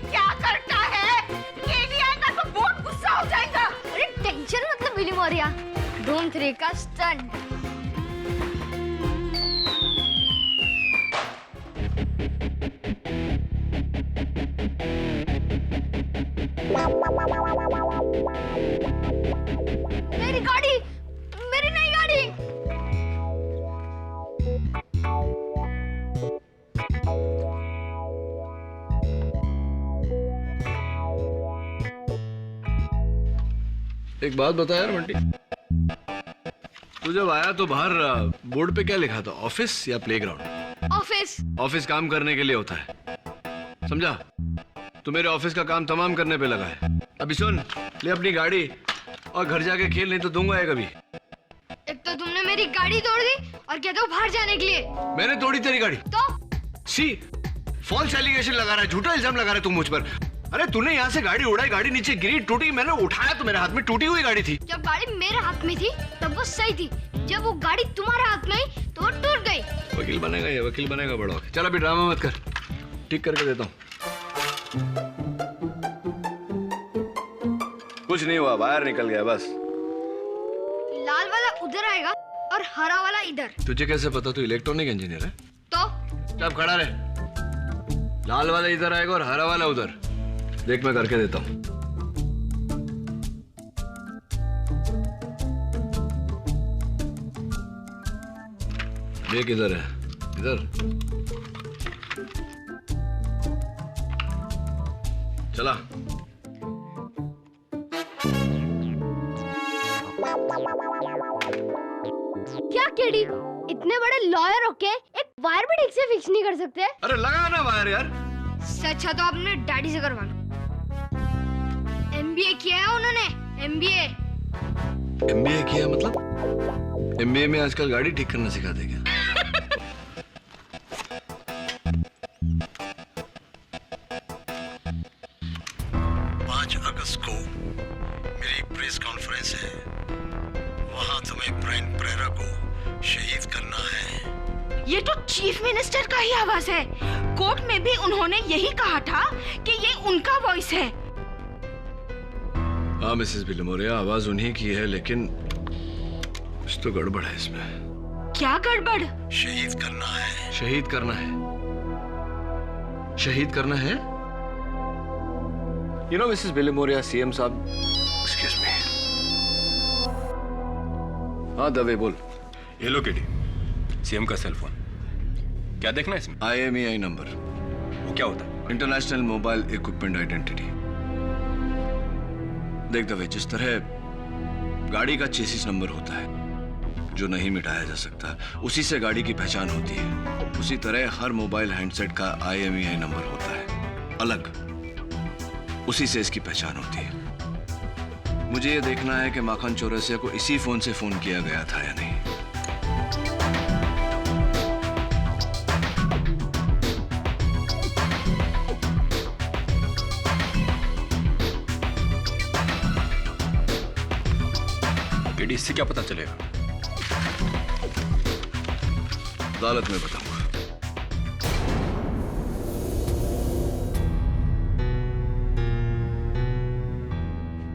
क्या करता है? केडी आएगा तो बहुत गुस्सा हो जाएगा। अरे टेंशन मतलब बिली मौर्या, ड्रोन 3 का स्टंट। मेरी गाड़ी, मेरी नई गाड़ी। एक बात बता यार बंटी, तू जब आया तो बाहर बोर्ड पे क्या लिखा था, ऑफिस या प्लेग्राउंड? ऑफिस। ऑफिस काम करने के लिए होता है, समझा? तू मेरे ऑफिस का काम तमाम करने पे लगा है। अभी सुन, ले अपनी गाड़ी और घर जाके खेल, नहीं तो दूंगा ये कभी। एक तो तुमने मेरी गाड़ी तोड़ दी और कहते हो बाहर जाने के लिए। मैंने तोड़ी तेरी गाड़ी? तो सी, फॉल्स एलिगेशन लगा रहा है, झूठा इल्जाम लगा रहा है तू मुझ पर। अरे तूने यहाँ से गाड़ी उड़ाई, गाड़ी नीचे गिरी, टूटी, मैंने उठाया तो मेरे हाथ में टूटी हुई गाड़ी थी। जब गाड़ी मेरे हाथ में थी तब वो सही थी, जब वो गाड़ी तुम्हारे हाथ में आई तो वो टूट गई। वकील बनेगा ये, वकील बनेगा बड़ा होके। चल अभी ड्रामा मत कर, ठीक करके देता हूँ। कुछ नहीं हुआ, बाहर निकल गया बस। लाल वाला उधर आएगा और हरा वाला इधर। तुझे कैसे पता? तू इलेक्ट्रॉनिक इंजीनियर है? तो अब खड़ा रहे, लाल वाला इधर आएगा और हरा वाला उधर। देख मैं करके देता हूँ। देख इधर है, इधर चला। क्या केडी, इतने बड़े लॉयर होके एक वायर भी ठीक से फिक्स नहीं कर सकते? अरे लगा ना वायर यार। सच है तो आपने डैडी से करवा लो। एमबीए किया है उन्होंने, एमबीए। एमबीए किया मतलब? एमबीए में आजकल गाड़ी ठीक करना सिखाते क्या? 5 अगस्त को मेरी प्रेस कॉन्फ्रेंस है, वहां तुम्हें ब्रायन परेरा को शहीद करना है। ये तो चीफ मिनिस्टर का ही आवाज है। कोर्ट में भी उन्होंने यही कहा था कि ये उनका वॉइस है। हाँ मिसेस बिलमोरिया, आवाज उन्हीं की है, लेकिन कुछ तो गड़बड़ है इसमें। क्या गड़बड़? शहीद करना है। शहीद करना है? शहीद करना है? You know Mrs Bilimoria, CM साहब, एक्सक्यूज मी। हाँ दवे बोल। ये लो केडी, सीएम का सेल फोन। क्या देखना है इसमें? IMEI number. वो क्या होता है? International mobile equipment identity. देख दवे, जिस तरह गाड़ी का चेसिस नंबर होता है जो नहीं मिटाया जा सकता, उसी से गाड़ी की पहचान होती है, उसी तरह हर मोबाइल हैंडसेट का IMEI नंबर होता है, अलग। उसी से इसकी पहचान होती है। मुझे ये देखना है कि माखन चौरसिया को इसी फोन से फोन किया गया था या नहीं। केडी, इससे क्या पता चलेगा? अदालत में बताऊंगा।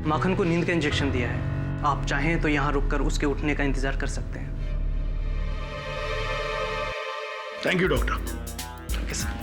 माखन को नींद का इंजेक्शन दिया है, आप चाहें तो यहाँ रुककर उसके उठने का इंतजार कर सकते हैं। Thank you doctor. Okay sir.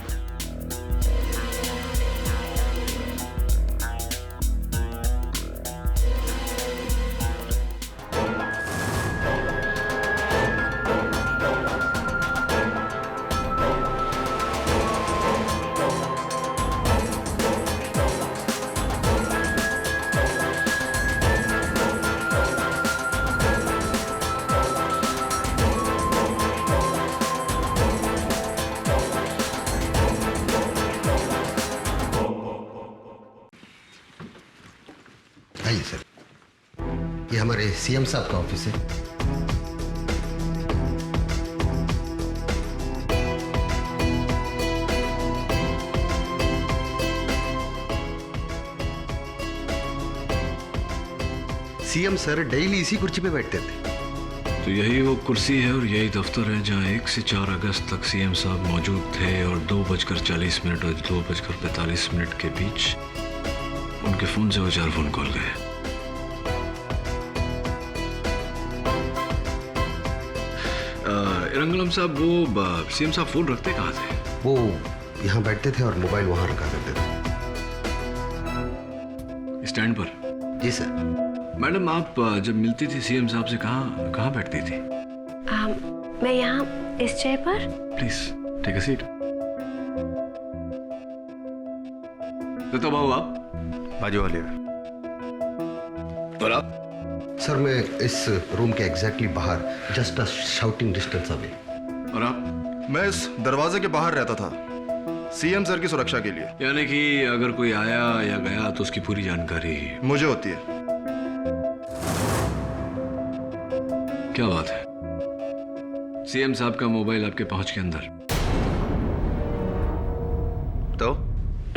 आइए सर, ये हमारे सीएम साहब का ऑफिस है। सीएम सर डेली इसी कुर्सी पे बैठते थे। तो यही वो कुर्सी है और यही दफ्तर है जहाँ 1 से 4 अगस्त तक सीएम साहब मौजूद थे और 2:40 और 2:45 के बीच उनके फोन से वो 4 फोन कॉल गए। रंगलम साहब, वो सीएम साहब फोन रखते कहाँ थे? वो यहाँ बैठते थे और मोबाइल वहाँ रखा करते थे। स्टैंड पर? जी सर। मैडम, आप जब मिलती थी सीएम साहब से कहाँ बैठती थी? मैं यहाँ इस चेयर पर। Please take a seat. तो बाबू आप? बाजू वाले। और आप? सर मैं इस रूम के एग्जैक्टली बाहर, just a shouting distance away. और आप? मैं इस दरवाजे के बाहर रहता था, सीएम सर की सुरक्षा के लिए। यानी कि अगर कोई आया या गया तो उसकी पूरी जानकारी मुझे होती है। क्या बात है? सीएम साहब का मोबाइल आपके पहुंच के अंदर? तो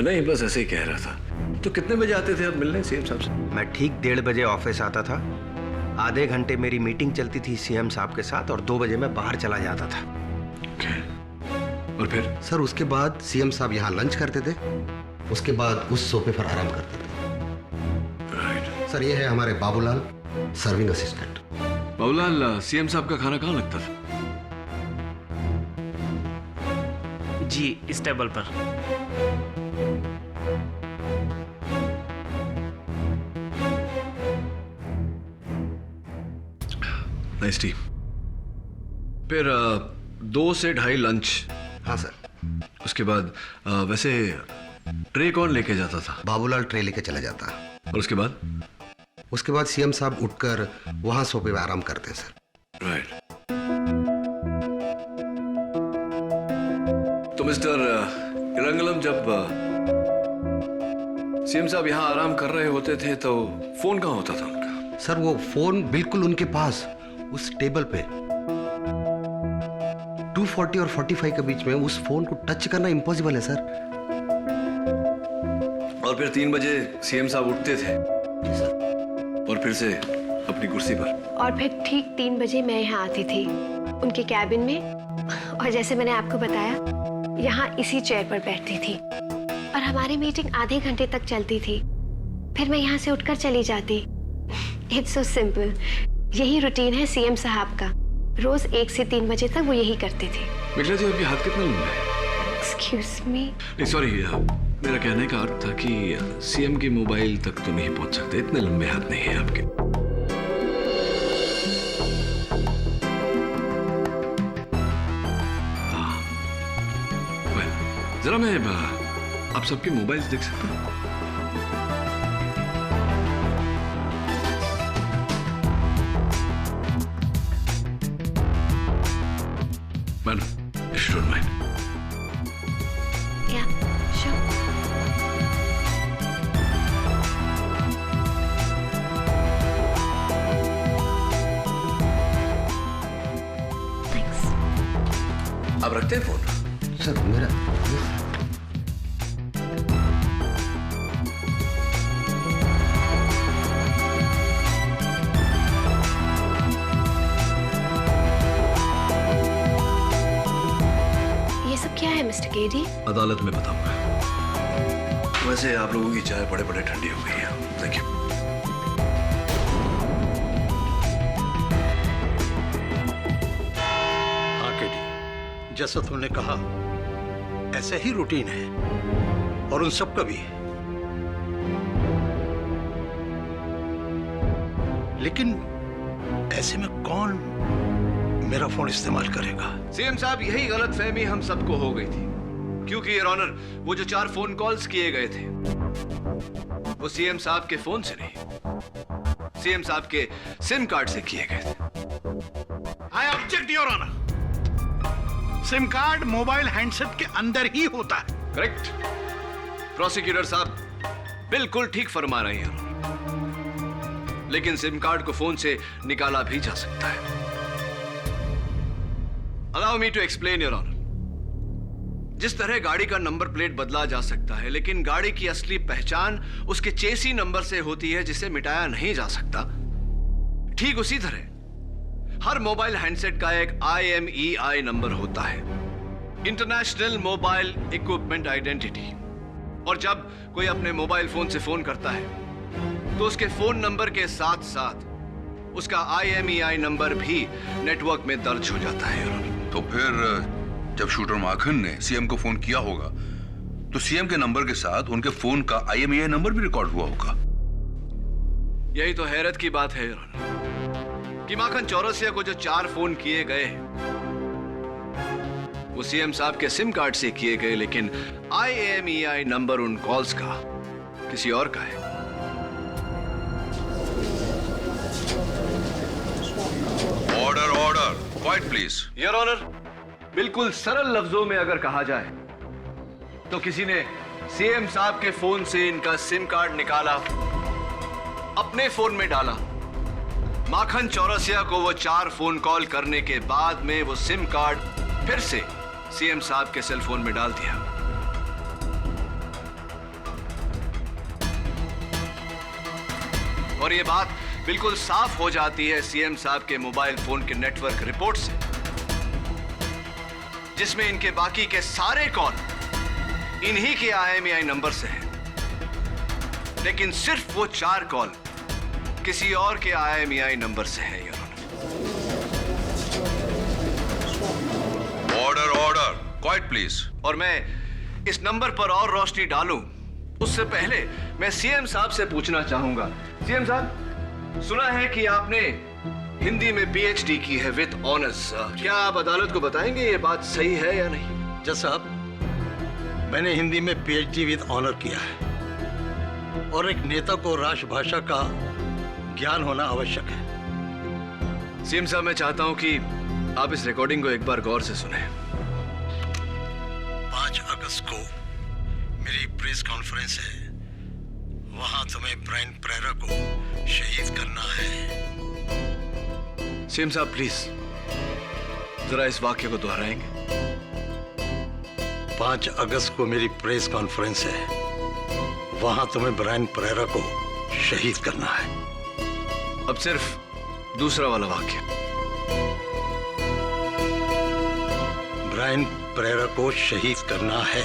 नहीं, बस ऐसे ही कह रहा था। तो कितने बजे आते थे आप मिलने सीएम साहब से? मैं ठीक 1:30 बजे ऑफिस आता था। आधे घंटे मेरी मीटिंग चलती थी सीएम साहब के साथ और 2 बजे मैं बाहर चला जाता था। और फिर? सर उसके बाद सीएम साहब यहाँ लंच करते थे, उसके बाद उस सोफे पर आराम करते थे। राइट। सर ये है हमारे Babulal, serving assistant. Babulal, CM साहब का खाना कहाँ लगता था? जी, इस टेबल पर। Nice T. फिर 2 से 2:30 लंच। हाँ सर। उसके बाद वैसे ट्रे कौन लेके जाता था? बाबूलाल ट्रे लेके चला जाता। और उसके बाद? उसके बाद सीएम साहब उठकर वहां सोफे पे आराम करते हैं सर। राइट। तो मिस्टर रंगलम, जब सीएम साहब यहाँ आराम कर रहे होते थे तो फोन कहाँ होता था उनका? सर वो फोन बिल्कुल उनके पास, उस टेबल पे। 2:40 और 45 के बीच में उस फोन को टच करना इम्पॉसिबल है सर। और फिर 3 बजे सीएम साहब उठते थे? जी सर। और फिर से अपनी कुर्सी पर? और फिर ठीक 3 बजे मैं यहाँ आती थी उनके कैबिन में, और जैसे मैंने आपको बताया यहाँ इसी चेयर पर बैठती थी और हमारी मीटिंग आधे घंटे तक चलती थी। फिर मैं यहाँ से उठकर चली जाती। It's so simple. यही रूटीन है सीएम साहब का। रोज 1 से 3 बजे तक वो यही करते थे। मिश्रा जी, आपके हाथ कितना लंबा है? Excuse me. नहीं सॉरी, मेरा कहने का अर्थ था कि सीएम के मोबाइल तक तो नहीं पहुंच सकते, इतने लंबे हाथ नहीं है आपके। जरा मैं आप सबके मोबाइल्स देख सकता हूँ? Madam, if you don't mind. Yeah, sure. Thanks. आप रखते हैं फोन? सर मेरा ये सब क्या है मिस्टर केडी? अदालत में बताऊंगा। वैसे आप लोगों की चाय बड़े ठंडी हो गई है। Thank you. हाँ केडी, जैसा तुमने कहा ऐसा ही रूटीन है और उन सब का भी। लेकिन ऐसे में कौन मेरा फोन इस्तेमाल करेगा? सीएम साहब, यही गलतफहमी हम सबको हो गई थी, क्योंकि योर ऑनर वो जो 4 फोन कॉल्स किए गए थे वो सीएम साहब के फोन से नहीं, सीएम साहब के सिम कार्ड से किए गए थे। I object your honour. Sim card mobile handset के अंदर ही होता है। करेक्ट। प्रोसिक्यूटर साहब बिल्कुल ठीक फरमा रहे हैं, लेकिन सिम कार्ड को फोन से निकाला भी जा सकता है। Allow me to explain, Your Honor. जिस तरह गाड़ी का नंबर प्लेट बदला जा सकता है, लेकिन गाड़ी की असली पहचान उसके चेसी नंबर से होती है जिसे मिटाया नहीं जा सकता, ठीक उसी तरह हर मोबाइल हैंडसेट का एक IMEI नंबर होता है, इंटरनेशनल मोबाइल इक्विपमेंट आइडेंटिटी। और जब कोई अपने मोबाइल फोन से फोन करता है तो उसके फोन नंबर के साथ साथ उसका IMEI नंबर भी नेटवर्क में दर्ज हो जाता है। तो फिर जब शूटर माखन ने सीएम को फोन किया होगा तो सीएम के नंबर के साथ उनके फोन का IMEI नंबर भी रिकॉर्ड हुआ होगा। यही तो हैरत की बात है कि माखन चौरसिया को जो 4 फोन किए गए वो सीएम साहब के सिम कार्ड से किए गए, लेकिन IMEI नंबर उन कॉल्स का किसी और का है। Order order, quiet please. Your honour, बिल्कुल सरल लफ्जों में अगर कहा जाए तो किसी ने सीएम साहब के फोन से इनका सिम कार्ड निकाला, अपने फोन में डाला, माखन चौरसिया को वो 4 फोन कॉल करने के बाद में वो सिम कार्ड फिर से सीएम साहब के सेल फोन में डाल दिया। और ये बात बिल्कुल साफ हो जाती है सीएम साहब के मोबाइल फोन के नेटवर्क रिपोर्ट से, जिसमें इनके बाकी के सारे कॉल इन्हीं के IMEI नंबर से हैं, लेकिन सिर्फ वो 4 कॉल किसी और के IMEI नंबर से है। Order order, quiet please. और मैं इस नंबर पर और रोशनी डालूं उससे पहले मैं सीएम साहब से पूछना चाहूंगा। सीएम साहब, सुना है कि आपने हिंदी में PhD की है विद ऑनर्स। क्या आप अदालत को बताएंगे ये बात सही है या नहीं? जज साहब, मैंने हिंदी में PhD विद ऑनर किया है और एक नेता को राष्ट्रभाषा का ज्ञान होना आवश्यक है। सीएम साहब, मैं चाहता हूं कि आप इस रिकॉर्डिंग को एक बार गौर से सुने। 5 अगस्त को मेरी प्रेस कॉन्फ्रेंस है, वहां तुम्हें ब्रायन प्रेरा को शहीद करना है। सीएम साहब, प्लीज जरा इस वाक्य को दोहराएंगे। 5 अगस्त को मेरी प्रेस कॉन्फ्रेंस है, वहां तुम्हें ब्रायन प्रेरा को शहीद करना है। अब सिर्फ दूसरा वाला वाक्य। ब्रायन प्रेरा को शहीद करना है।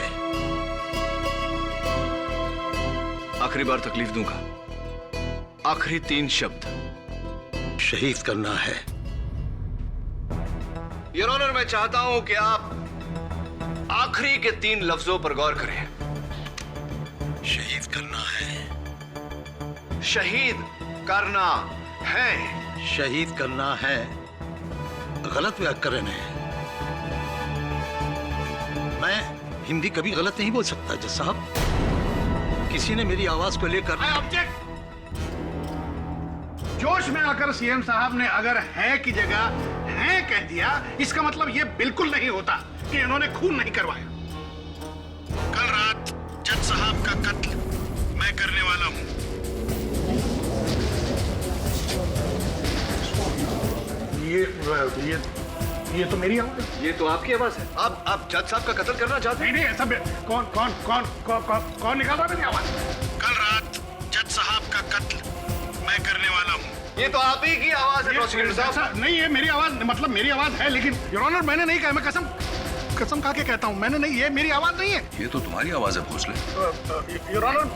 आखिरी बार तकलीफ दूंगा, आखिरी 3 शब्द। शहीद करना है। योर ऑनर, मैं चाहता हूं कि आप आखिरी के 3 लफ्जों पर गौर करें। शहीद करना है। शहीद करना है। शहीद करना है गलत व्याकरण है। मैं हिंदी कभी गलत नहीं बोल सकता जज साहब। किसी ने मेरी आवाज को लेकर ऑब्जेक्ट। जोश में आकर सीएम साहब ने अगर है की जगह है कह दिया, इसका मतलब यह बिल्कुल नहीं होता कि इन्होंने खून नहीं करवाया। कल रात जज साहब का कत्ल मैं करने वाला हूं। ये तो मेरी आवाज है। ये तो आपकी आवाज है। आप जज साहब का कत्ल करना चाहते हैं? नहीं, ऐसा कौन निकाल रहा है मेरी आवाज? कल रात जज साहब का कत्ल मैं करने वाला हूँ। ये तो आप ही की आवाज है प्रोसिक्यूटर साहब। नहीं, ये मेरी आवाज, मतलब मेरी आवाज है, लेकिन योर ऑनर मैंने नहीं कहा। मैं कसम खा के कहता हूँ, मैंने नहीं, ये मेरी आवाज नहीं है। ये तो तुम्हारी आवाज है भोसले। योर ऑनर,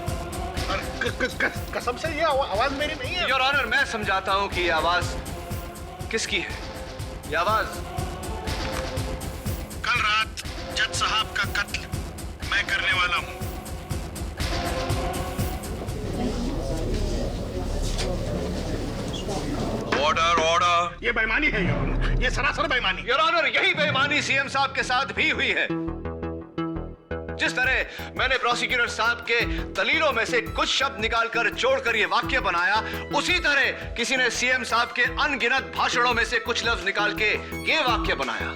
कसम से ये आवाज मेरी नहीं है। योर ऑनर, मैं समझाता हूँ कि ये आवाज किसकी है। ये आवाज कल रात जज साहब का कत्ल मैं करने वाला हूँ। Order order. ये बेईमानी है योर ऑनर, ये सरासर बेईमानी। योर ऑनर, यही बेईमानी सीएम साहब के साथ भी हुई है। जिस तरह मैंने प्रोसिक्यूटर साहब के दलीलों में से कुछ शब्द निकालकर जोड़कर ये वाक्य बनाया, उसी तरह किसी ने सीएम साहब के अनगिनत भाषणों में से कुछ लफ्ज निकाल के ये वाक्य बनाया।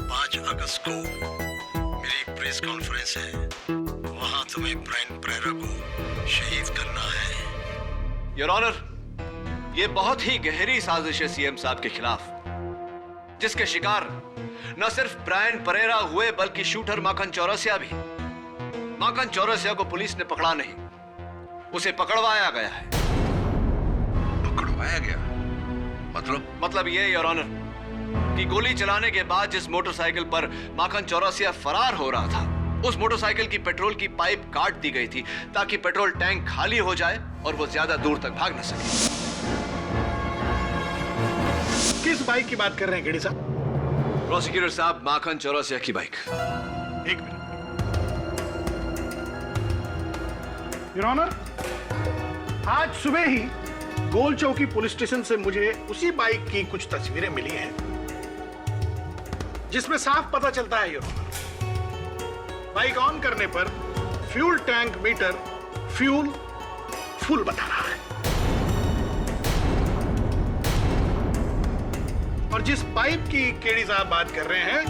5 अगस्त को मेरी प्रेस कॉन्फ्रेंस है, वहां तुम्हें ब्रायन प्रेरा को शहीद करना है। योर ऑनर, ये बहुत ही गहरी साजिश है सीएम साहब के खिलाफ, जिसके शिकार न सिर्फ ब्रायन परेरा हुए बल्कि शूटर माखन चौरसिया भी। माखन चौरसिया को पुलिस ने पकड़ा नहीं, उसे पकड़वाया गया है। पकड़वाया गया? मतलब ये योर ऑनर कि गोली चलाने के बाद जिस मोटरसाइकिल पर माखन चौरसिया फरार हो रहा था, उस मोटरसाइकिल की पेट्रोल की पाइप काट दी गई थी ताकि पेट्रोल टैंक खाली हो जाए और वो ज्यादा दूर तक भाग न सके। किस बाइक की बात कर रहे हैं केडी साहब? प्रोसिक्यूटर साहब, माखन चौरसिया की बाइक। एक मिनट। योर ऑनर, आज सुबह ही गोल चौकी पुलिस स्टेशन से मुझे उसी बाइक की कुछ तस्वीरें मिली हैं जिसमें साफ पता चलता है योर ऑनर, बाइक ऑन करने पर fuel tank meter fuel full बता रहा है और जिस पाइप की केडी साहब बात कर रहे हैं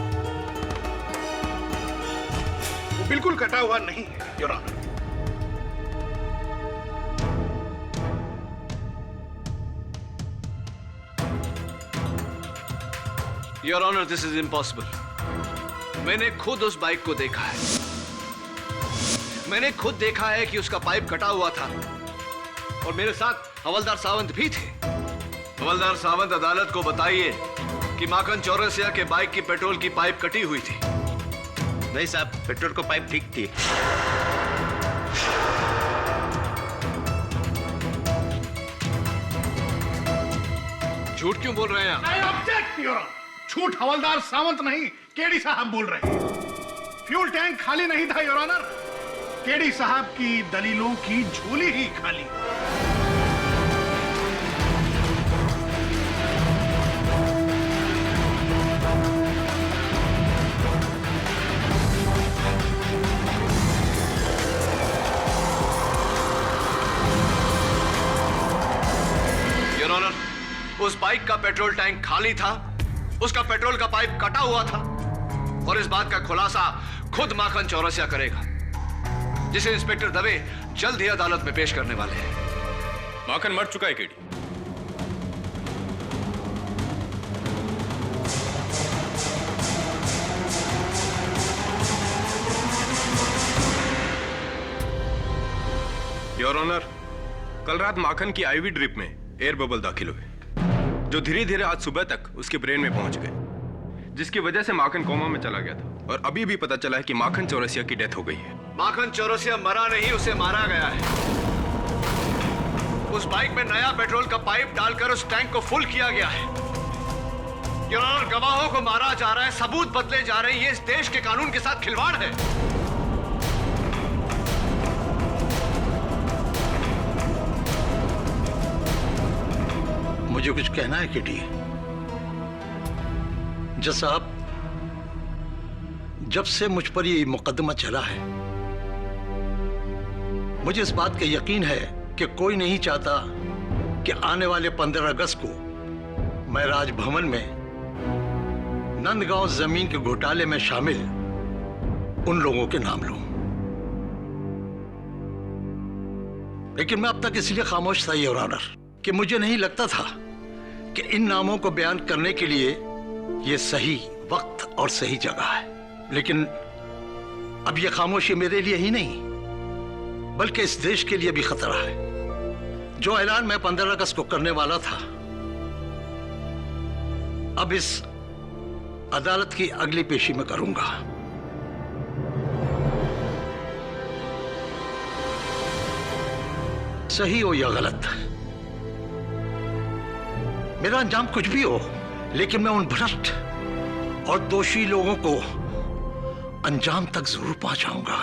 वो बिल्कुल कटा हुआ नहीं है your honour. Your honour, this is impossible. मैंने खुद उस बाइक को देखा है। मैंने खुद देखा है कि उसका पाइप कटा हुआ था और मेरे साथ हवलदार सावंत भी थे। हवलदार सावंत, अदालत को बताइए कि माखन चौरसिया के बाइक की पेट्रोल की पाइप कटी हुई थी। नहीं साहब, पेट्रोल को पाइप ठीक थी। झूठ क्यों बोल रहे हैं आप? I object, Your Honor। झूठ हवलदार सावंत नहीं, केडी साहब बोल रहे हैं। फ्यूल टैंक खाली नहीं था योर ऑनर, केडी साहब की दलीलों की झोली ही खाली। योर ऑनर, उस बाइक का पेट्रोल टैंक खाली था, उसका पेट्रोल का पाइप कटा हुआ था और इस बात का खुलासा खुद माखन चौरसिया करेगा, जिसे इंस्पेक्टर दवे जल्द ही अदालत में पेश करने वाले हैं। माखन मर चुका है केडी। योर ऑनर, कल रात माखन की आईवी ड्रिप में एयर बबल दाखिल हुए जो धीरे धीरे आज सुबह तक उसके ब्रेन में पहुंच गए, जिसकी वजह से माखन कोमा में चला गया था और अभी भी पता चला है कि माखन चौरसिया की डेथ हो गई है। माखन चौरसिया मरा नहीं, उसे मारा गया है। उस बाइक में नया पेट्रोल का पाइप डालकर उस टैंक को फुल किया गया है। योर ऑनर, गवाहों को मारा जा रहा है, सबूत बदले जा रहे हैं। ये इस देश के कानून के साथ खिलवाड़ है। मुझे कुछ कहना है केडी? जज साहब, जब से मुझ पर ये मुकदमा चला है, मुझे इस बात का यकीन है कि कोई नहीं चाहता कि आने वाले 15 अगस्त को मैं राजभवन में नंदगांव जमीन के घोटाले में शामिल उन लोगों के नाम लूं। लेकिन मैं अब तक इसलिए खामोश था योर ऑनर कि मुझे नहीं लगता था कि इन नामों को बयान करने के लिए यह सही वक्त और सही जगह है। लेकिन अब यह खामोशी मेरे लिए ही नहीं बल्कि इस देश के लिए भी खतरा है। जो ऐलान मैं 15 अगस्त को करने वाला था, अब इस अदालत की अगली पेशी में करूंगा। सही हो या गलत, मेरा अंजाम कुछ भी हो, लेकिन मैं उन भ्रष्ट और दोषी लोगों को अंजाम तक जरूर पहुंचाऊंगा।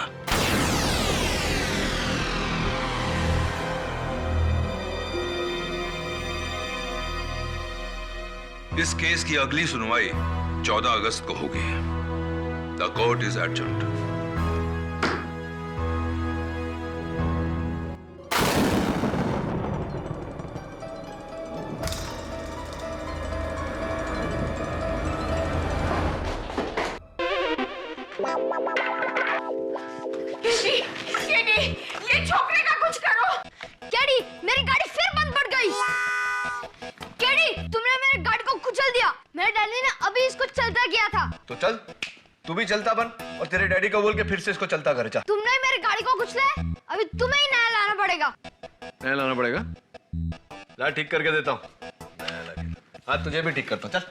इस केस की अगली सुनवाई 14 अगस्त को होगी। The court is adjourned. ये छोकरे का कुछ करो। केडी, मेरी गाड़ी फिर बंद पड़ गई। केडी, तुमने मेरी गाड़ी को कुचल दिया। मेरे डैडी ने अभी इसको चलता किया था। तो चल, तू भी चलता बन और तेरे डैडी को बोल के फिर से इसको चलता कर। जा। तुमने मेरी गाड़ी को कुचला है, अभी तुम्हें ही नया लाना पड़ेगा। नया लाना पड़ेगा? ला, ठीक करके देता हूँ। हाँ, तुझे भी ठीक करता हूँ। चल।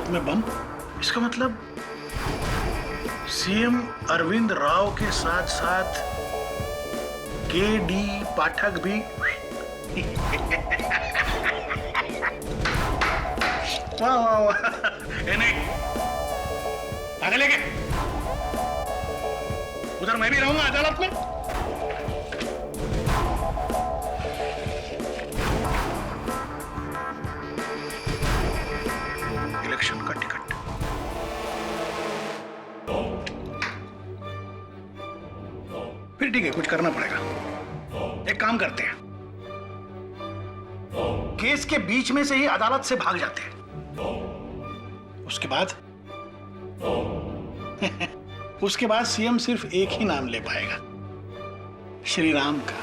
हाथ में बम। इसका मतलब सीएम अरविंद राव के साथ साथ के.डी. पाठक भी। वाह वाह वाह। नहीं आगे लेके उधर मैं भी रहूंगा अदालत में। इलेक्शन का टिकट। फिर ठीक है, कुछ करना पड़ेगा। एक काम करते हैं, केस के बीच में से ही अदालत से भाग जाते हैं। उसके बाद उसके बाद सीएम सिर्फ एक ही नाम ले पाएगा, श्री राम का।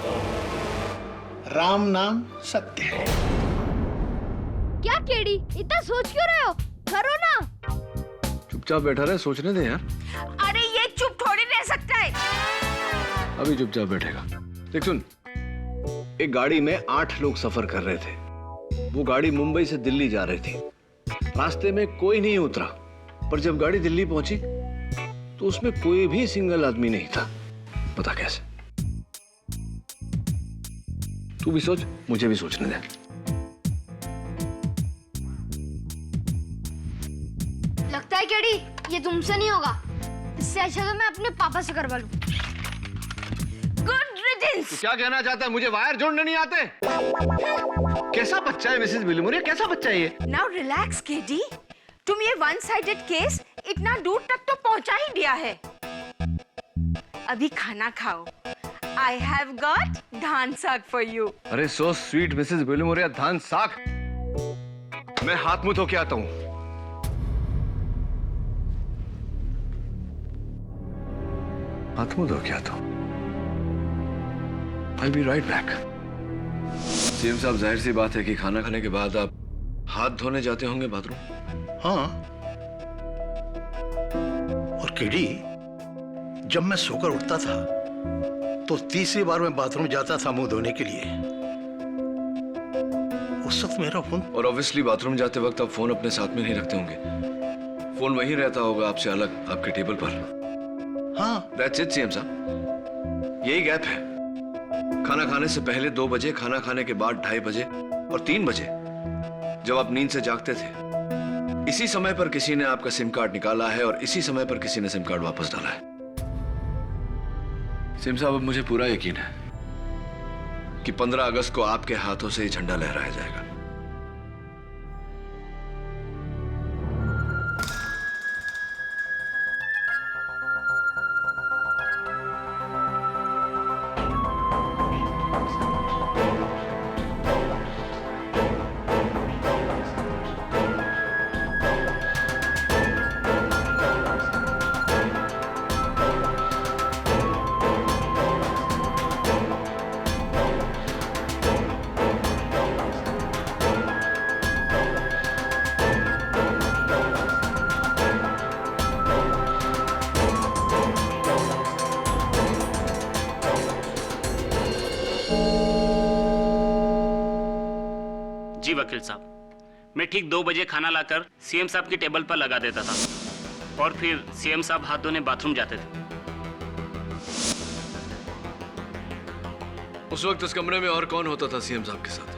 राम नाम सत्य है। क्या केडी, इतना सोच क्यों रहे हो? करो ना। चुपचाप बैठा रहे, सोचने दे यार। अरे ये चुप थोड़ी रह सकता है। अभी चुपचाप बैठेगा। देख सुन, एक गाड़ी में 8 लोग सफर कर रहे थे। वो गाड़ी मुंबई से दिल्ली जा रही थी। रास्ते में कोई नहीं उतरा, पर जब गाड़ी दिल्ली पहुंची तो उसमें कोई भी सिंगल आदमी नहीं था। पता कैसे? तू भी सोच, मुझे भी सोचने दे। लगता है केडी ये तुमसे नहीं होगा। इससे अच्छा तो मैं अपने पापा से करवा लूं। Good riddance. तू क्या कहना चाहता है? मुझे वायर जोड़ने नहीं आते? कैसा बच्चा है मिसेस विलियम्स, कैसा बच्चा है ये? नाउ रिलैक्स केडी, तुम ये वन साइडेड केस इतना दूर तक तो पहुंचा ही दिया है। अभी खाना खाओ। I have got धान साग for you. अरे सो स्वीट मिसेस विलियम्स, धान साग। मैं हाथ मुंह धो के आता हूँ। हाथ मुंह धो के आता हूँ। I'll be right back. CM साहब, जाहिर सी बात है कि खाना खाने के बाद आप हाथ धोने जाते होंगे बाथरूम। हाँ, और केडी, जब मैं सोकर उठता था तो तीसरी बार मैं बाथरूम जाता था मुंह धोने के लिए। उस वक्त मेरा फोन। और ऑब्वियसली बाथरूम जाते वक्त आप फोन अपने साथ में नहीं रखते होंगे। फोन वहीं रहता होगा आपसे अलग, आपके टेबल पर। हाँ, दैट्स इट सीएम साहब, यही गैप है। खाना खाने से पहले 2 बजे, खाना खाने के बाद 2:30 बजे और 3 बजे जब आप नींद से जागते थे, इसी समय पर किसी ने आपका सिम कार्ड निकाला है और इसी समय पर किसी ने सिम कार्ड वापस डाला है। सिम साहब, अब मुझे पूरा यकीन है कि 15 अगस्त को आपके हाथों से ये झंडा लहराया जाएगा। जी वकील साहब, मैं ठीक 2 बजे खाना लाकर सीएम साहब की टेबल पर लगा देता था और फिर सीएम साहब हाथ धोने बाथरूम जाते थे। उस वक्त उस कमरे में और कौन होता था सीएम साहब के साथ?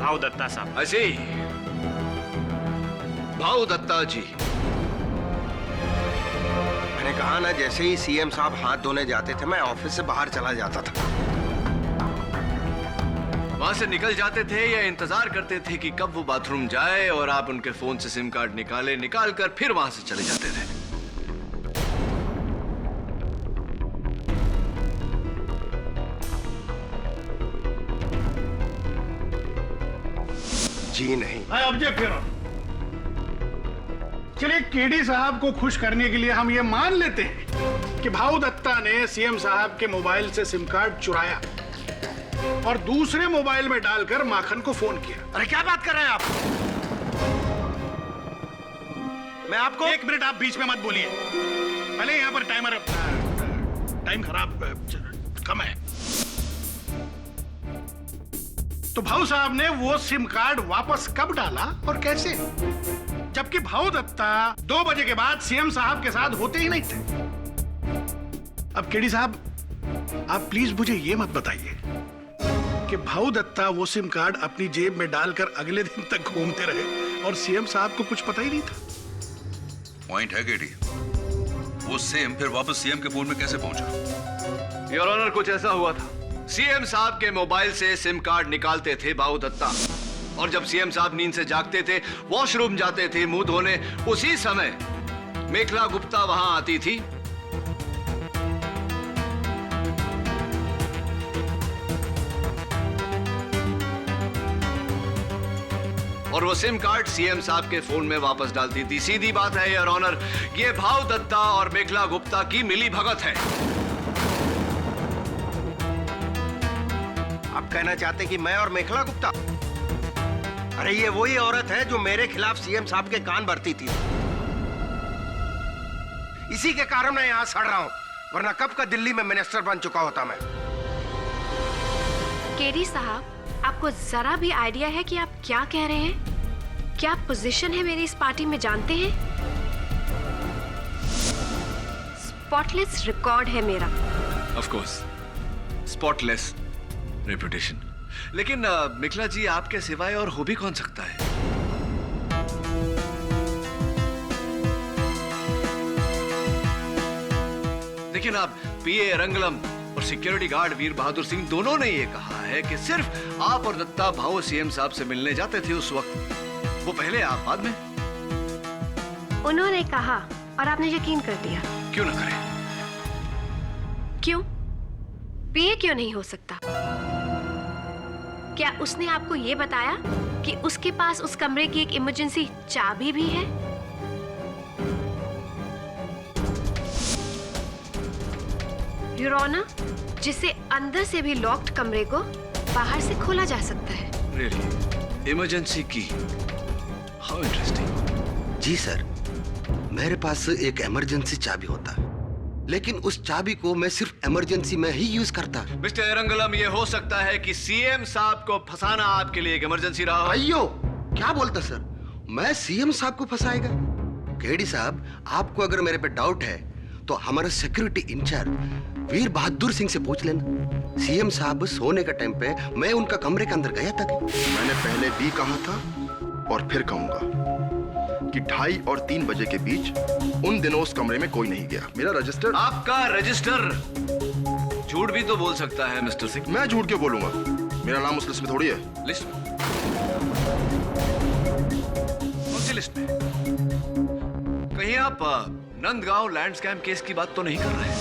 भाऊ दत्ता साहब। ऐसे ही भाऊ दत्ता जी। मैंने कहा ना, जैसे ही सीएम साहब हाथ धोने जाते थे मैं ऑफिस से बाहर चला जाता था। वहां से निकल जाते थे या इंतजार करते थे कि कब वो बाथरूम जाए और आप उनके फोन से सिम कार्ड निकाल कर फिर वहां से चले जाते थे। जी नहीं। ऑब्जेक्ट करो। चलिए, केडी साहब को खुश करने के लिए हम ये मान लेते हैं कि भाऊ दत्ता ने सीएम साहब के मोबाइल से सिम कार्ड चुराया और दूसरे मोबाइल में डालकर माखन को फोन किया। अरे क्या बात कर रहे हैं आप? मैं आपको। 1 मिनट, आप बीच में मत बोलिए। पहले यहाँ पर टाइम खराब कम है। तो भाऊ साहब ने वो सिम कार्ड वापस कब डाला और कैसे? जबकि भाऊ दत्ता 2 बजे के बाद सीएम साहब के साथ होते ही नहीं थे। अब केडी साहब, आप प्लीज मुझे ये मत बताइए कि भाऊ दत्ता वो सिम कार्ड अपनी जेब में डालकर अगले दिन तक घूमते रहे और सीएम साहब को कुछ पता ही नहीं था। पॉइंट है केडी, वो सेम फिर वापस सीएम के फोन में कैसे पहुंचा? योर ऑनर, कुछ ऐसा हुआ था। सीएम साहब के मोबाइल से सिम कार्ड निकालते थे भाऊ दत्ता, और जब सीएम साहब नींद से जागते थे, वॉशरूम जाते थे मुंह धोने, उसी समय मेखला गुप्ता वहां आती थी। और वो सिम कार्ड सीएम साहब के फोन में वापस डालती थी। सीधी बात है योर ऑनर, ये भाऊ दत्ता और मेखला गुप्ता की मिली भगत है। आप कहना चाहते कि मैं और मेखला गुप्ता? अरे ये वही औरत है जो मेरे खिलाफ सीएम साहब के कान भरती थी। इसी के कारण मैं यहां सड़ रहा हूं, वरना कब का दिल्ली में मिनिस्टर बन चुका होता मैं। केडी साहब, आपको जरा भी आइडिया है कि आप क्या कह रहे हैं? क्या पोजीशन है मेरी इस पार्टी में जानते हैं? स्पॉटलेस रिकॉर्ड है मेरा। Of course, spotless reputation. लेकिन मिखला जी, आपके सिवाय और हो भी कौन सकता है? लेकिन आप पीए रंगलम और सिक्योरिटी गार्ड वीर बहादुर सिंह दोनों ने ये कहा है कि सिर्फ आप और दत्ता भाऊ सीएम साहब से मिलने जाते थे उस वक्त। वो पहले, आप बाद में। उन्होंने कहा और आपने यकीन कर लिया। क्यों ना करें? क्यों? पीए क्यों नहीं हो सकता? क्या उसने आपको ये बताया कि उसके पास उस कमरे की एक इमरजेंसी चाबी भी है? योर ऑनर, जिससे अंदर से भी लॉक्ड कमरे को बाहर से खोला जा सकता है। Really? इमरजेंसी की? How interesting. जी सर, मेरे पास एक इमरजेंसी चाबी होता है, लेकिन उस चाबी को मैं सिर्फ इमरजेंसी में ही यूज करता। मिस्टर रंगलम, ये हो सकता है कि सीएम साहब को फंसाना आपके लिए एक इमरजेंसी रहा हो। अयो, क्या बोलता सर? मैं सीएम साहब को फंसाएगा? केडी साहब, आपको अगर मेरे पे डाउट है तो हमारा सिक्योरिटी इंचार्ज वीर बहादुर सिंह से पूछ लेना। सीएम साहब सोने का टाइम पे मैं उनका कमरे के अंदर गया था। मैंने पहले भी कहा था और फिर कहूंगा कि 2:30 और 3 बजे के बीच उन दिनों उस कमरे में कोई नहीं गया। मेरा रजिस्टर। आपका रजिस्टर झूठ भी तो बोल सकता है मिस्टर सिंह। मैं झूठ क्यों बोलूंगा? मेरा नाम उस लिस्ट में थोड़ी है। लिस्ट में? कौन सी लिस्ट में? कहीं आप नंदगांव लैंड स्कैम केस की बात तो नहीं कर रहे?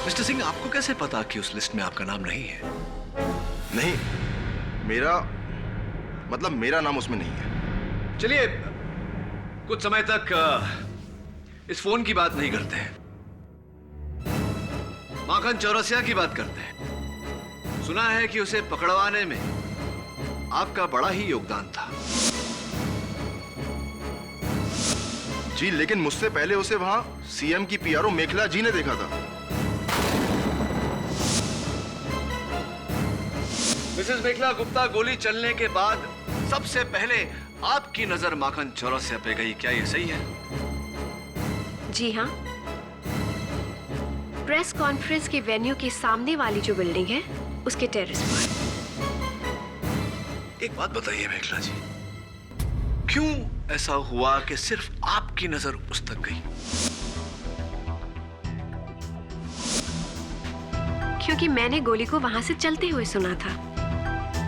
मिस्टर सिंह, आपको कैसे पता कि उस लिस्ट में आपका नाम नहीं है? नहीं, मेरा नाम उसमें नहीं है। चलिए, कुछ समय तक इस फोन की बात नहीं करते हैं, माखन चौरसिया की बात करते हैं। सुना है कि उसे पकड़वाने में आपका बड़ा ही योगदान था। जी, लेकिन मुझसे पहले उसे वहां सीएम की पीआरओ मेखला जी ने देखा था। मिसेस मेखला गुप्ता गोली चलने के बाद सबसे पहले आपकी नजर माखन चौरसिया पे गई, क्या ये सही है? जी हाँ, प्रेस कॉन्फ्रेंस के वेन्यू के सामने वाली जो बिल्डिंग है उसके टेरेस पर। एक बात बताइए मेखला जी, क्यों ऐसा हुआ कि सिर्फ आपकी नजर उस तक गई? क्योंकि मैंने गोली को वहां से चलते हुए सुना था।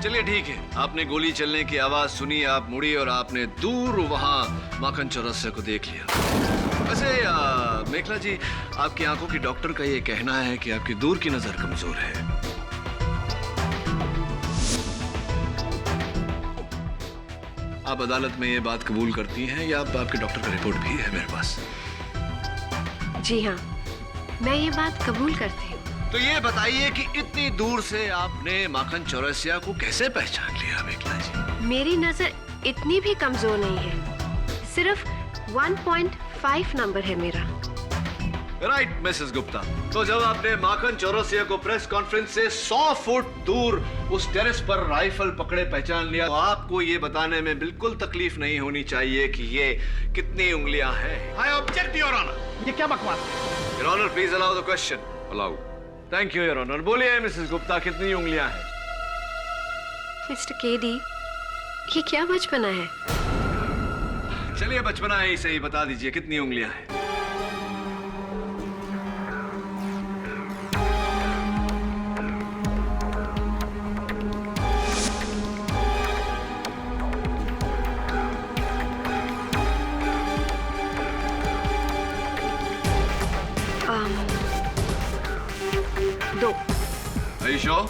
चलिए ठीक है, आपने गोली चलने की आवाज सुनी, आप मुड़ी और आपने दूर वहां माखन चौरसिया को देख लिया। वैसे मेखला जी, आपकी आंखों की डॉक्टर का ये कहना है कि आपकी दूर की नजर कमजोर है। आप अदालत में ये बात कबूल करती हैं या आपके डॉक्टर का रिपोर्ट भी है मेरे पास? जी हाँ, मैं ये बात कबूल करती हूँ। तो ये बताइए कि इतनी दूर से आपने माखन चौरसिया को कैसे पहचान लिया मेखला जी? मेरी नजर इतनी भी कमजोर नहीं है, सिर्फ 1.5 नंबर है मेरा। राइट मिसेस गुप्ता, तो जब आपने माखन चौरसिया को प्रेस कॉन्फ्रेंस से 100 फुट दूर उस टेरेस पर राइफल पकड़े पहचान लिया, तो आपको ये बताने में बिल्कुल तकलीफ नहीं होनी चाहिए कि ये कितनी उंगलियां हैं। I object your honour. ये क्या बकवास है? Your honour please allow the question. Allow. Thank you your honour. बोलिए मिसेस गुप्ता, कितनी उंगलियां हैं? मिस्टर केडी, ये क्या बचपना है? चलिए बचपना है ही सही, बता दीजिए कितनी उंगलियां हैं? दो। Are you sure?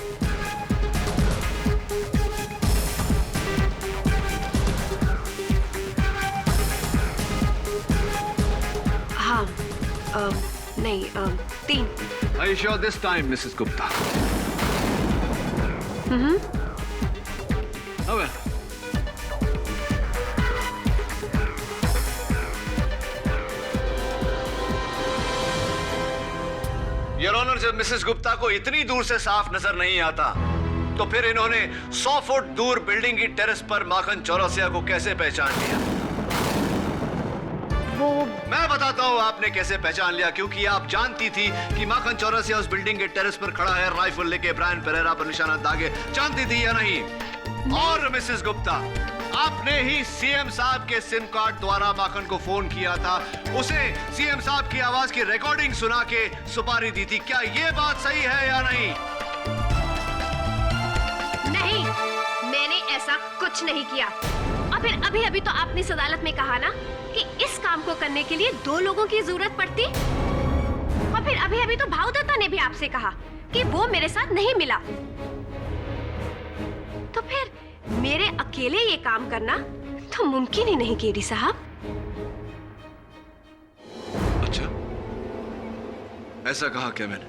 हाँ, नहीं, 3। Are you sure this time, Mrs. Gupta? Oh well. Your honour, जब मिसेस गुप्ता को इतनी दूर से साफ नजर नहीं आता, तो फिर इन्होंने 100 फुट दूर बिल्डिंग की टेरेस पर माखन चौरसिया को कैसे पहचान लिया? वो मैं बताता हूँ आपने कैसे पहचान लिया, क्योंकि आप जानती थी कि माखन चौरसिया उस बिल्डिंग के टेरेस पर खड़ा है, राइफल लेके ब्रायन पेरेरा पर निशाना दागे। जानती थी या नहीं? और मिसेस गुप्ता, आपने ही सीएम साहब के सिम कार्ड द्वारा माखन को फोन किया था, उसे सीएम साहब की आवाज की रिकॉर्डिंग सुना के सुपारी दी थी। क्या ये बात सही है या नहीं? नहीं, मैंने ऐसा कुछ नहीं किया। और फिर अभी अभी तो आपने इस अदालत में कहा ना कि इस काम को करने के लिए 2 लोगों की जरूरत पड़ती। और फिर अभी अभी तो भावदत्ता ने भी आपसे कहा कि वो मेरे साथ नहीं मिला। तो फिर मेरे अकेले ये काम करना तो मुमकिन ही नहीं केडी साहब। अच्छा, ऐसा कहा क्या मैंने?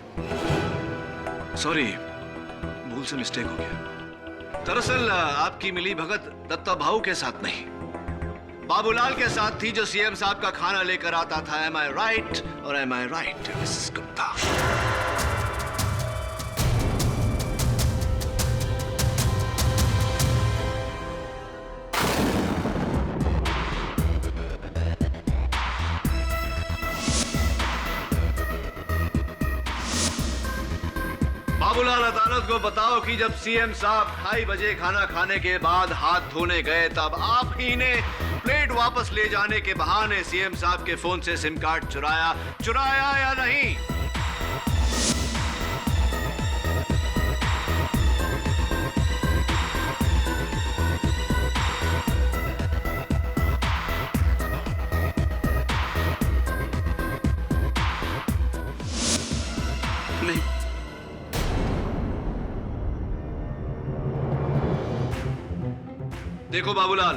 सॉरी, भूल से मिस्टेक हो गया। दरअसल आपकी मिली भगत दत्ता भाऊ के साथ नहीं, बाबूलाल के साथ थी, जो सीएम साहब का खाना लेकर आता था। एम आई राइट और एम आई राइट मिसेस गुप्ता? बाबूलाल, अदालत को बताओ कि जब सीएम साहब 2:30 बजे खाना खाने के बाद हाथ धोने गए, तब आप ही ने प्लेट वापस ले जाने के बहाने सीएम साहब के फोन से सिम कार्ड चुराया या नहीं? नहीं। देखो बाबूलाल,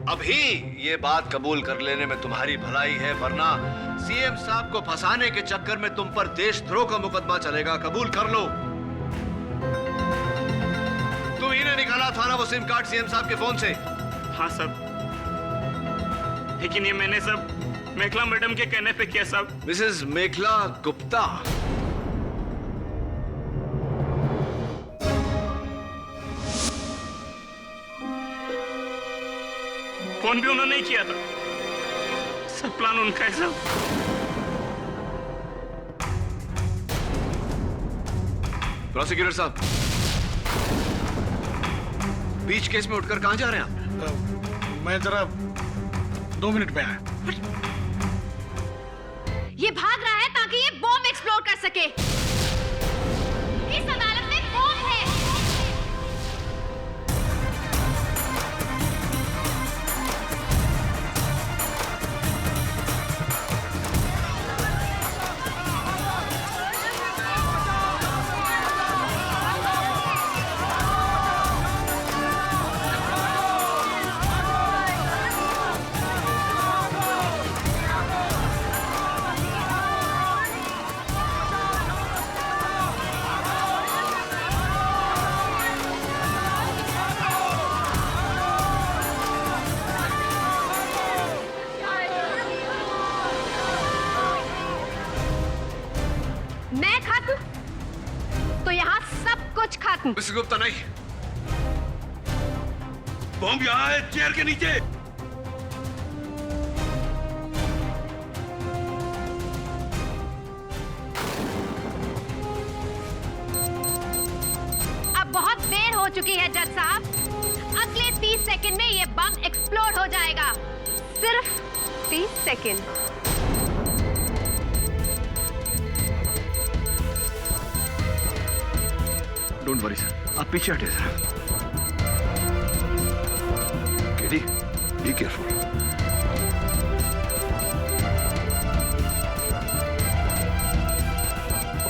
अभी ये बात कबूल कर लेने में तुम्हारी भलाई है, वरना सीएम साहब को फंसाने के चक्कर में तुम पर देशद्रोह का मुकदमा चलेगा। कबूल कर लो। तुम ही ने निकाला था ना वो सिम कार्ड सीएम साहब के फोन से? हाँ सब, लेकिन ये मैंने सब मेखला मैडम के कहने पे किया साहब। मिसेस मेखला गुप्ता, फोन भी उन्होंने ही किया था, सब प्लान उनका है सब। प्रोसिक्यूटर साहब, बीच केस में उठकर कहां जा रहे हैं आप? मैं जरा 2 मिनट में आया। ये भाग रहा है ताकि ये बॉम्ब एक्सप्लोड कर सके। इस अदालत में बॉम्ब है। खत्म। मिसेस गुप्ता नहीं, बॉम्ब यहाँ है, चेयर के नीचे। अब बहुत देर हो चुकी है जज साहब। अगले 30 सेकंड में ये बम एक्सप्लोड हो जाएगा। सिर्फ 30 सेकंड। डोंट वरी सर, आप पीछे हटे सर। KD, be careful.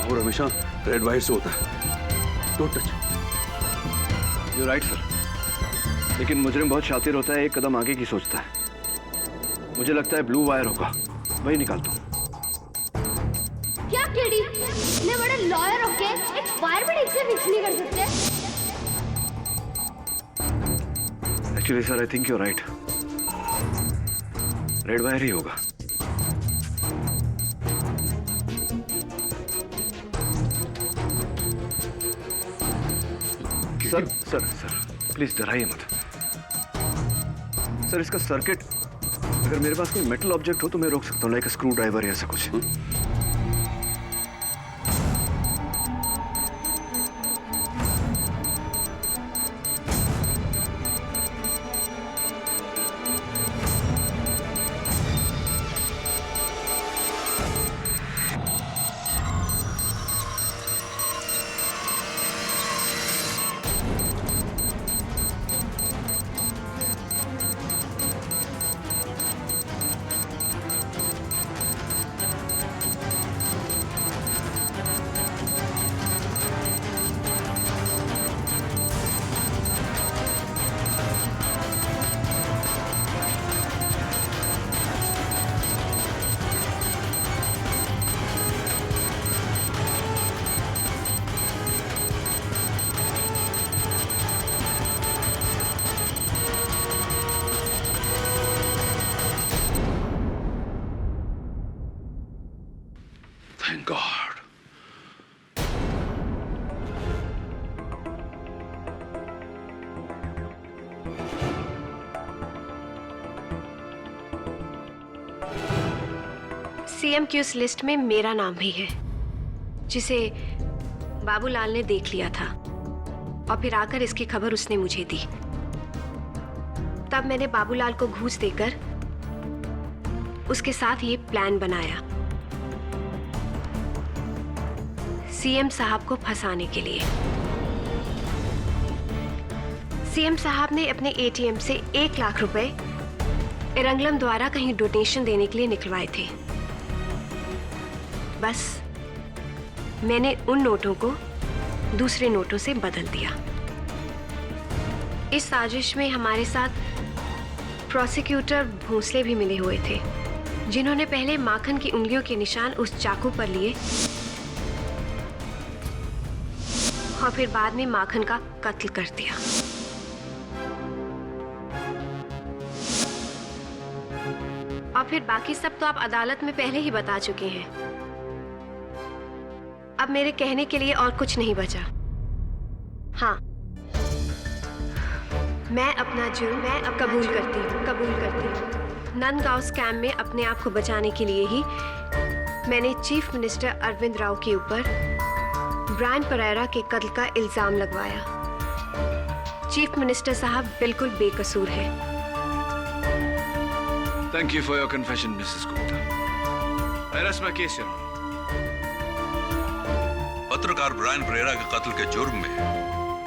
और हमेशा रेड वाइट से होता है, don't touch. You right sir, लेकिन मुजरिम बहुत शातिर होता है, एक कदम आगे की सोचता है। मुझे लगता है ब्लू वायर होगा, वही निकालता हूँ। क्या केडी, इतने बड़े लॉयर होके एक वायर भी ठीक से फिक्स नहीं कर सकते? Actually sir, I think you right, red wire ही होगा। सर सर सर प्लीज डराइए मत सर। इसका सर्किट, अगर मेरे पास कोई मेटल ऑब्जेक्ट हो तो मैं रोक सकता हूँ, लाइक स्क्रू ड्राइवर या ऐसा कुछ। Thank God. सीएम की उस लिस्ट में मेरा नाम भी है, जिसे बाबूलाल ने देख लिया था और फिर आकर इसकी खबर उसने मुझे दी। तब मैंने बाबूलाल को घूस देकर उसके साथ ये प्लान बनाया, सीएम साहब को फंसाने के लिए। सीएम साहब ने अपने एटीएम से 1 लाख रुपए एरंगलम द्वारा कहीं डोनेशन देने के लिए निकलवाए थे। बस मैंने उन नोटों को दूसरे नोटों से बदल दिया। इस साजिश में हमारे साथ प्रोसिक्यूटर भोसले भी मिले हुए थे, जिन्होंने पहले माखन की उंगलियों के निशान उस चाकू पर लिए और फिर बाद में माखन का कत्ल कर दिया। और फिर बाकी सब तो आप अदालत में पहले ही बता चुके हैं। अब मेरे कहने के लिए और कुछ नहीं बचा। हाँ, मैं अपना जुर्म कबूल करती हूँ। नंदगांव स्कैम में अपने आप को बचाने के लिए ही मैंने चीफ मिनिस्टर अरविंद राव के ऊपर ब्रायन परेरा के कत्ल का इल्जाम लगवाया। चीफ मिनिस्टर साहब बिल्कुल बेकसूर हैं। Thank you for your confession, Mrs. Gupta. I rest my case, Your Honor. पत्रकार ब्रायन परेरा के कत्ल के जुर्म में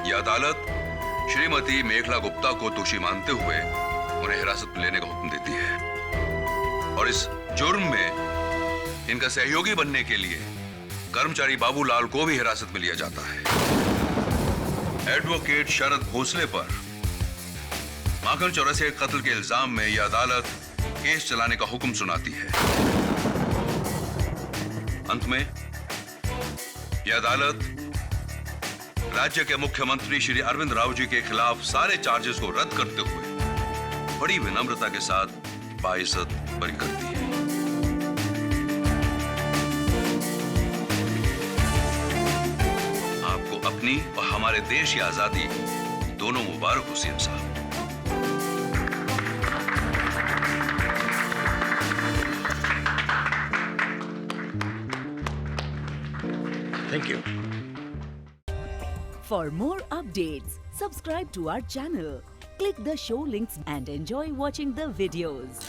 यह अदालत श्रीमती मेघला गुप्ता को दोषी मानते हुए उन्हें हिरासत में लेने का हुक्म देती है और इस जुर्म में इनका सहयोगी बनने के लिए कर्मचारी बाबूलाल को भी हिरासत में लिया जाता है। एडवोकेट शरद भोसले पर माखन चौरसिया के कत्ल के इल्जाम में यह अदालत केस चलाने का हुक्म सुनाती है। अंत में यह अदालत राज्य के मुख्यमंत्री श्री अरविंद राव जी के खिलाफ सारे चार्जेस को रद्द करते हुए बड़ी विनम्रता के साथ बाइज्जत बरी करती है। आपको अपनी अपनी और हमारे देश की आजादी दोनों मुबारक हो सीएम साहब। Thank you. For more updates, subscribe to our channel, click the show links and enjoy watching the videos.